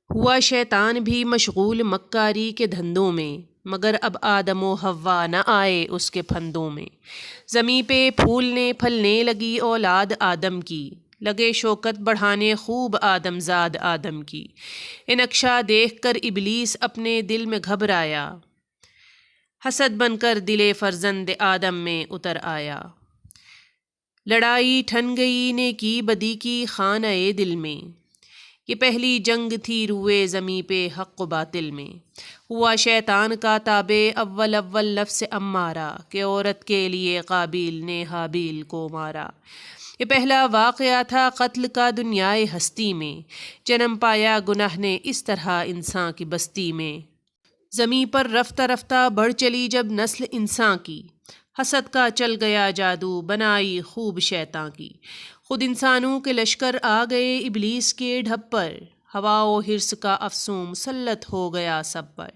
ہوا شیطان بھی مشغول مکاری کے دھندوں میں، مگر اب آدم و حوا نہ آئے اس کے پھندوں میں۔ زمیں پہ پھولنے پھلنے لگی اولاد آدم کی، لگے شوکت بڑھانے خوب آدم زاد آدم کی۔ یہ نقشہ دیکھ کر ابلیس اپنے دل میں گھبرایا، حسد بن کر دل فرزند آدم میں اتر آیا۔ لڑائی ٹھن گئی نیکی بدی کی خانہ دل میں، یہ پہلی جنگ تھی روئے زمیں پہ حق و باطل میں۔ ہوا شیطان کا تابع اول اول نفس امارہ، کہ عورت کے لیے قابیل نے حابیل کو مارا۔ یہ پہلا واقعہ تھا قتل کا دنیائے ہستی میں، جنم پایا گناہ نے اس طرح انسان کی بستی میں۔ زمیں پر رفتہ رفتہ بڑھ چلی جب نسل انسان کی، حسد کا چل گیا جادو بنائی خوب شیطاں کی۔ خود انسانوں کے لشکر آ گئے ابلیس کے ڈھب پر، ہوا و حرص کا افسوں مسلط ہو گیا سب پر۔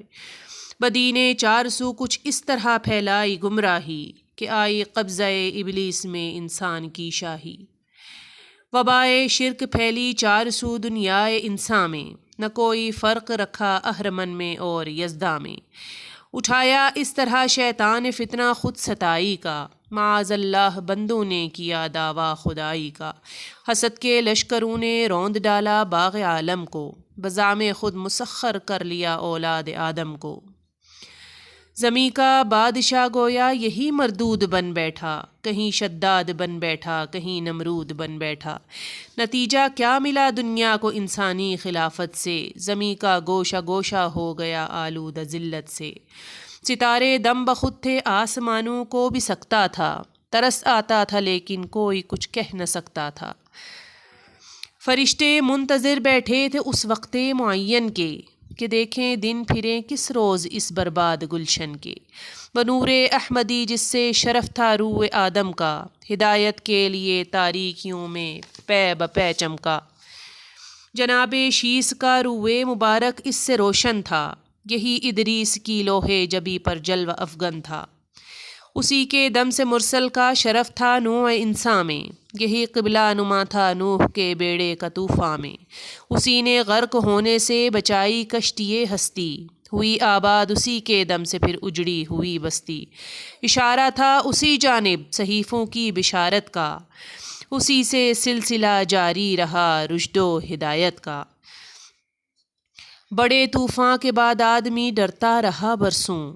بدی نے چار سو کچھ اس طرح پھیلائی گمراہی، کہ آئی قبضہ ابلیس میں انسان کی شاہی۔ وبائے شرک پھیلی چار سو دنیائے انسان میں، نہ کوئی فرق رکھا اہرمن میں اور یزداں میں۔ اٹھایا اس طرح شیطان فتنہ خود ستائی کا، معاذ اللہ بندوں نے کیا دعویٰ خدائی کا۔ حسد کے لشکروں نے روند ڈالا باغ عالم کو، بزعم خود مسخر کر لیا اولاد آدم کو۔ زمیں کا بادشاہ گویا یہی مردود بن بیٹھا، کہیں شداد بن بیٹھا کہیں نمرود بن بیٹھا۔ نتیجہ کیا ملا دنیا کو انسانی خلافت سے، زمیں کا گوشہ گوشہ ہو گیا آلودہ ذلت سے۔ ستارے دم بخود تھے آسمانوں کو بھی سکتا تھا، ترس آتا تھا لیکن کوئی کچھ کہہ نہ سکتا تھا۔ فرشتے منتظر بیٹھے تھے اس وقت معین کے، کہ دیکھیں دن پھریں کس روز اس برباد گلشن کے۔ بنور احمدی جس سے شرف تھا روح آدم کا، ہدایت کے لیے تاریکیوں میں پے بپے چمکا۔ جناب شیس کا روح مبارک اس سے روشن تھا، یہی ادریس کی لوہے جبی پر جلوہ افغن تھا۔ اسی کے دم سے مرسل کا شرف تھا نوع انسان میں، یہی قبلہ نما تھا نوح کے بیڑے کا طوفان میں۔ اسی نے غرق ہونے سے بچائی کشتی ہستی، ہوئی آباد اسی کے دم سے پھر اجڑی ہوئی بستی۔ اشارہ تھا اسی جانب صحیفوں کی بشارت کا، اسی سے سلسلہ جاری رہا رشد و ہدایت کا۔ بڑے طوفان کے بعد آدمی ڈرتا رہا برسوں،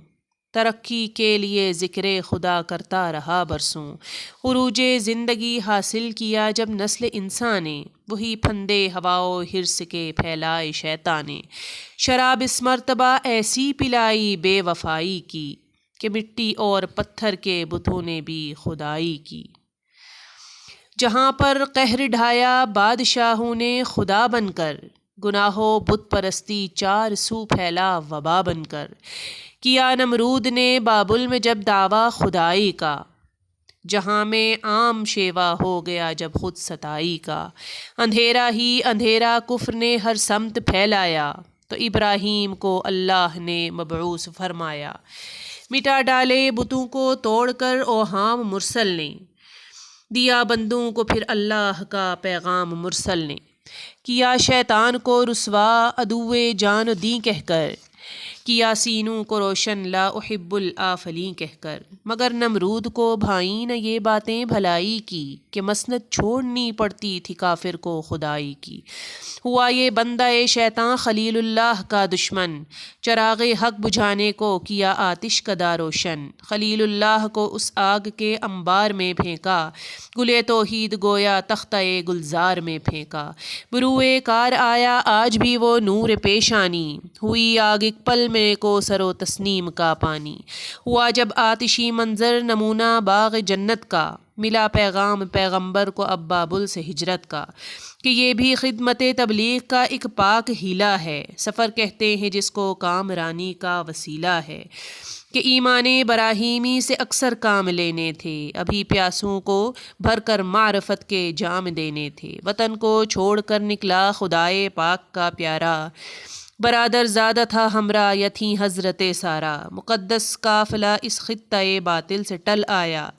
ترقی کے لیے ذکر خدا کرتا رہا برسوں۔ عروج زندگی حاصل کیا جب نسل انسان نے، وہی پھندے ہوا و حرص کے پھیلائے شیطان نے۔ شراب اس مرتبہ ایسی پلائی بے وفائی کی، کہ مٹی اور پتھر کے بتوں نے بھی خدائی کی۔ جہاں پر قہر ڈھایا بادشاہوں نے خدا بن کر، گناہ و بت پرستی چار سو پھیلا وبا بن کر۔ کیا نمرود نے بابل میں جب دعویٰ خدائی کا، جہاں میں عام شیوا ہو گیا جب خود ستائی کا۔ اندھیرا ہی اندھیرا کفر نے ہر سمت پھیلایا، تو ابراہیم کو اللہ نے مبعوث فرمایا۔ مٹا ڈالے بتوں کو توڑ کر اوہام مرسل نے، دیا بندوں کو پھر اللہ کا پیغام مرسل نے۔ کیا شیطان کو رسوا عدوِ جان و دین کہہ کر، کیا سینوں کو روشن لا احب الآفلین کہہ کر۔ مگر نمرود کو بھائیں نہ یہ باتیں بھلائی کی، کہ مسند چھوڑنی پڑتی تھی کافر کو خدائی کی۔ ہوا یہ بندہ شیطان خلیل اللہ کا دشمن، چراغ حق بجھانے کو کیا آتش کدا روشن۔ خلیل اللہ کو اس آگ کے انبار میں پھینکا، گلے توحید گویا تختہ گلزار میں پھینکا۔ بروئے کار آیا آج بھی وہ نور پیشانی، ہوئی آگ ایک پل میں کو سر و تسنیم کا پانی۔ ہوا جب آتشی منظر نمونہ باغ جنت کا، ملا پیغام پیغمبر کو اب بابل سے ہجرت کا، کہ یہ بھی خدمت تبلیغ کا ایک پاک ہیلا ہے۔ سفر کہتے ہیں جس کو کامرانی کا وسیلہ ہے، کہ ایمان براہیمی سے اکثر کام لینے تھے، ابھی پیاسوں کو بھر کر معرفت کے جام دینے تھے۔ وطن کو چھوڑ کر نکلا خدائے پاک کا پیارا، برادر زادہ تھا ہمراہ یا تھیں حضرت سارا۔ مقدس قافلہ اس خطۂ باطل سے ٹل آیا،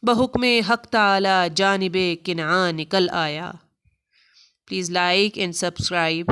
بحکم حق تعالی جانب کنعان نکل آیا۔ Please like and subscribe.